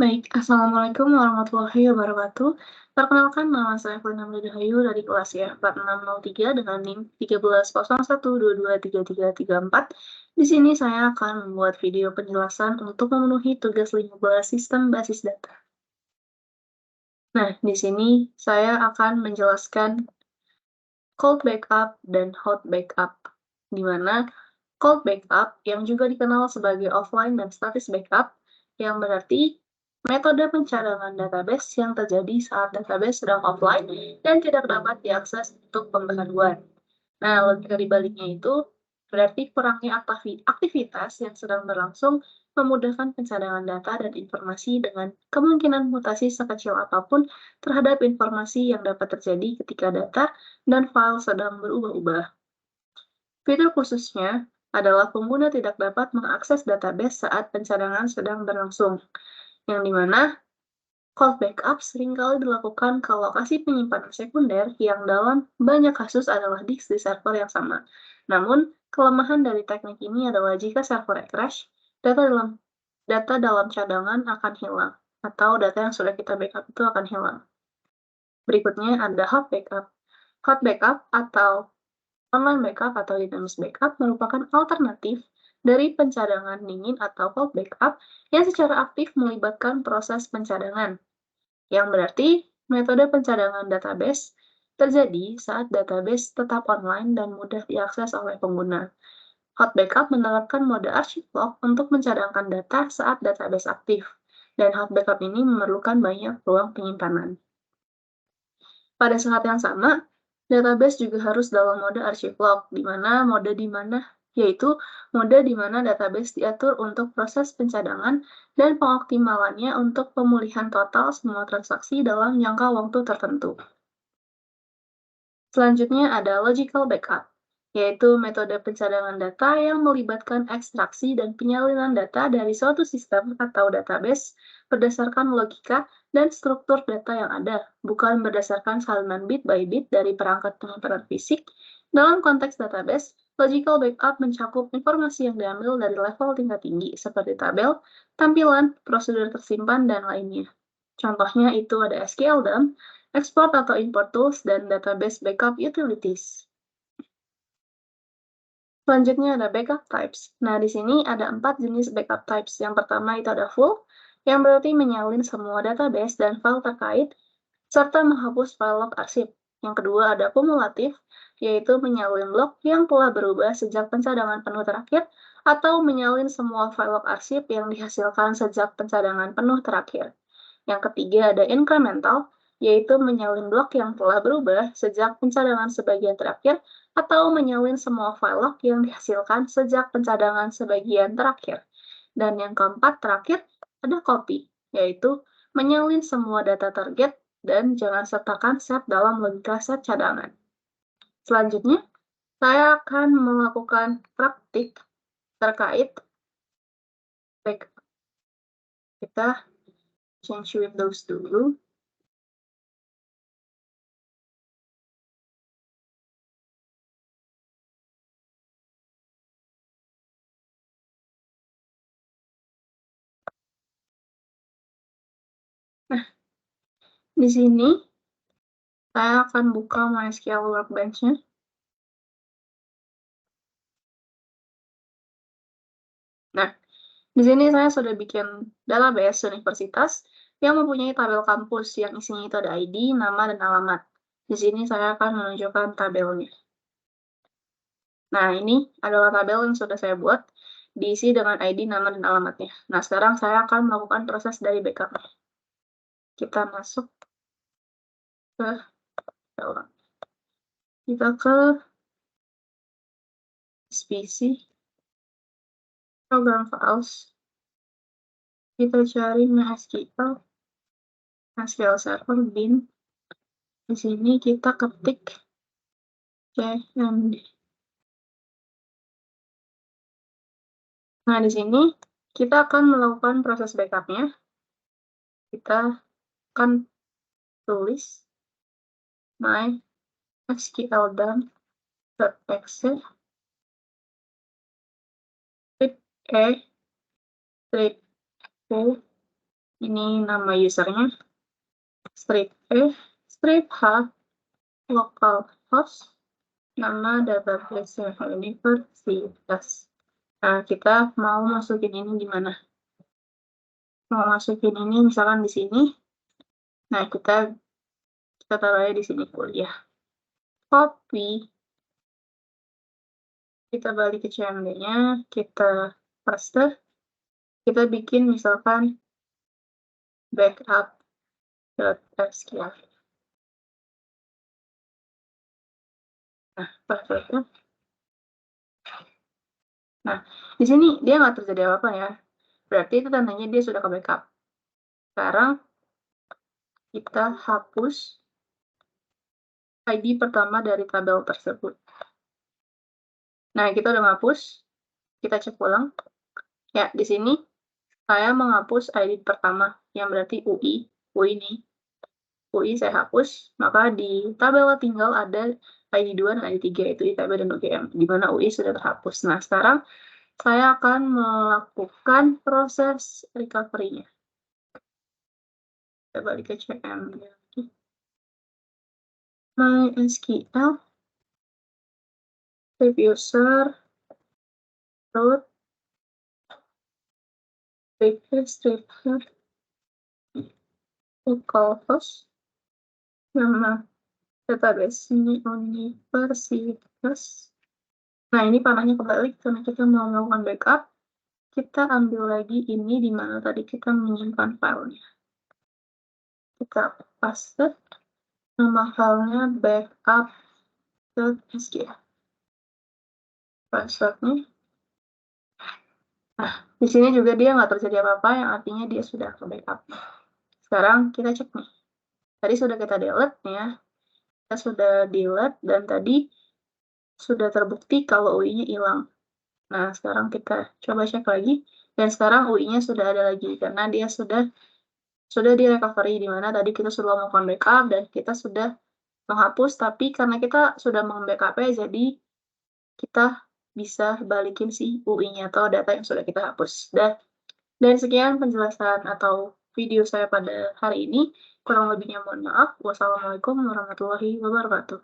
Baik, Assalamualaikum warahmatullahi wabarakatuh. Perkenalkan, nama saya Furna Rahayu dari kelas ya 4603 dengan NIM 1301223334. Di sini saya akan membuat video penjelasan untuk memenuhi tugas 15 sistem basis data. Nah, di sini saya akan menjelaskan cold backup dan hot backup, di mana cold backup yang juga dikenal sebagai offline dan status backup, yang berarti metode pencadangan database yang terjadi saat database sedang offline dan tidak dapat diakses untuk pembaharuan. Nah, logika dibaliknya itu berarti kurangnya aktivitas yang sedang berlangsung memudahkan pencadangan data dan informasi dengan kemungkinan mutasi sekecil apapun terhadap informasi yang dapat terjadi ketika data dan file sedang berubah-ubah. Fitur khususnya adalah pengguna tidak dapat mengakses database saat pencadangan sedang berlangsung, yang dimana cold backup seringkali dilakukan ke lokasi penyimpanan sekunder yang dalam banyak kasus adalah disk di server yang sama. Namun, kelemahan dari teknik ini adalah jika server crash, data dalam cadangan akan hilang, atau data yang sudah kita backup itu akan hilang. Berikutnya ada hot backup. Hot backup atau online backup atau dynamic backup merupakan alternatif dari pencadangan dingin atau cold backup yang secara aktif melibatkan proses pencadangan, yang berarti metode pencadangan database terjadi saat database tetap online dan mudah diakses oleh pengguna. Hot backup menerapkan mode archive log untuk mencadangkan data saat database aktif, dan hot backup ini memerlukan banyak ruang penyimpanan. Pada saat yang sama, database juga harus dalam mode archive log, yaitu mode di mana database diatur untuk proses pencadangan dan pengoptimalannya untuk pemulihan total semua transaksi dalam jangka waktu tertentu. Selanjutnya ada logical backup, yaitu metode pencadangan data yang melibatkan ekstraksi dan penyalinan data dari suatu sistem atau database berdasarkan logika dan struktur data yang ada, bukan berdasarkan salinan bit by bit dari perangkat penyimpanan fisik. Dalam konteks database, logical backup mencakup informasi yang diambil dari level tingkat tinggi, seperti tabel, tampilan, prosedur tersimpan, dan lainnya. Contohnya itu ada SQL dump, export atau import tools, dan database backup utilities. Selanjutnya ada backup types. Nah, di sini ada 4 jenis backup types. Yang pertama itu ada full, yang berarti menyalin semua database dan file terkait, serta menghapus file log arsip. Yang kedua ada kumulatif, yaitu menyalin log yang telah berubah sejak pencadangan penuh terakhir, atau menyalin semua file log arsip yang dihasilkan sejak pencadangan penuh terakhir. Yang ketiga ada incremental, yaitu menyalin blok yang telah berubah sejak pencadangan sebagian terakhir, atau menyalin semua file log yang dihasilkan sejak pencadangan sebagian terakhir. Dan yang keempat terakhir ada copy, yaitu menyalin semua data target dan jangan sertakan set dalam logika set cadangan. Selanjutnya, saya akan melakukan praktik terkait backup. Kita change Windows dulu. Nah, di sini saya akan buka MySQL Workbench-nya. Nah, di sini saya sudah bikin database universitas yang mempunyai tabel kampus yang isinya itu ada ID, nama, dan alamat. Di sini saya akan menunjukkan tabelnya. Nah, ini adalah tabel yang sudah saya buat, diisi dengan ID, nama, dan alamatnya. Nah, sekarang saya akan melakukan proses dari backup. Kita masuk ke dalam. Kita ke SPC, program files. Kita cari MySQL, MySQL Server, bin. Di sini kita ketik cmd. Nah, di sini kita akan melakukan proses backup-nya. Kita akan tulis mysqldump.exe strip e strip u Ini nama usernya, strip E, strip H, localhost, nama database universitas. Nah, kita mau masukin ini di mana? Mau masukin ini misalkan di sini. Nah, kita taruhnya di sini kuliah. Copy. Kita balik ke CMD-nya, kita paste. Kita bikin misalkan backup.sql. Nah, passwordnya. Nah, di sini dia nggak terjadi apa-apa ya. Berarti itu tandanya dia sudah ke backup. Sekarang kita hapus ID pertama dari tabel tersebut. Nah, kita udah menghapus. Kita cek ulang. Ya, di sini saya menghapus ID pertama, yang berarti UI. UI ini. UI saya hapus, maka di tabel tinggal ada ID 2 dan ID 3, itu ITB dan UGM, di mana UI sudah terhapus. Nah, sekarang saya akan melakukan proses recovery-nya. Kita balik ke CM lagi. MySQL, save user, root, strip localhost, nama database ini universitas. Nah, ini panahnya kebalik karena kita mau melakukan backup. Kita ambil lagi ini di mana tadi kita menyimpan filenya. Kita paste nama filenya backup.sql. Passwordnya. Nah, di sini juga dia nggak terjadi apa-apa, yang artinya dia sudah ke backup. Sekarang kita cek nih. Tadi sudah kita delete ya. Kita sudah delete dan tadi sudah terbukti kalau UI-nya hilang. Nah, sekarang kita coba cek lagi. Dan sekarang UI-nya sudah ada lagi karena dia sudah di recovery, di mana tadi kita sudah melakukan backup dan kita sudah menghapus, tapi karena kita sudah meng-backup-nya, jadi kita bisa balikin si UI-nya atau data yang sudah kita hapus. Dan sekian penjelasan atau video saya pada hari ini. Kurang lebihnya mohon maaf. Wassalamualaikum warahmatullahi wabarakatuh.